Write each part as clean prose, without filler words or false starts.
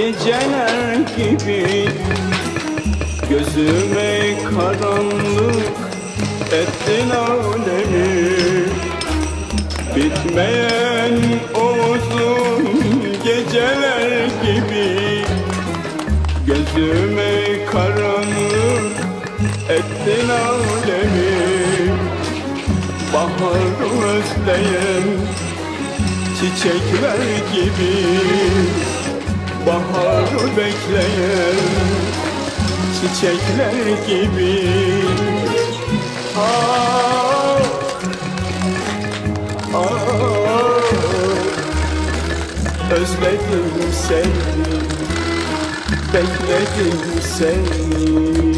geceler gibi. Gözüme karanlık ettin alemi. Bitmeyen uzun geceler gibi. Gözüme karanlık ettin alemi. Baharı özleyen çiçekler gibi. Baharı bekleyen çiçekler gibi. Ah, ah, özledim seni, bekledim seni.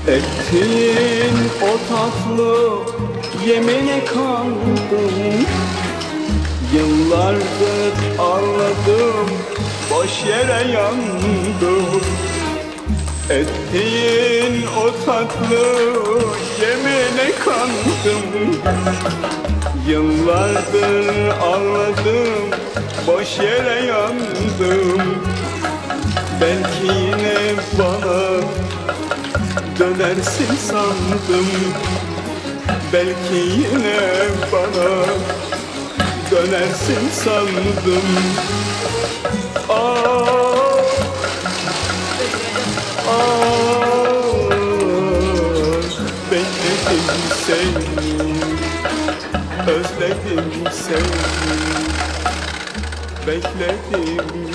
Ettiğin o tatlı yemine kandım. Yıllardır ağladım, boş yere yandım. Ettiğin o tatlı yemine kandım. Yıllardır ağladım, boş yere yandım. Belki yine bana dönersin sandım. Belki yine bana dönersin sandım. Ah, ah, bekledim seni, özledim seni, bekledim.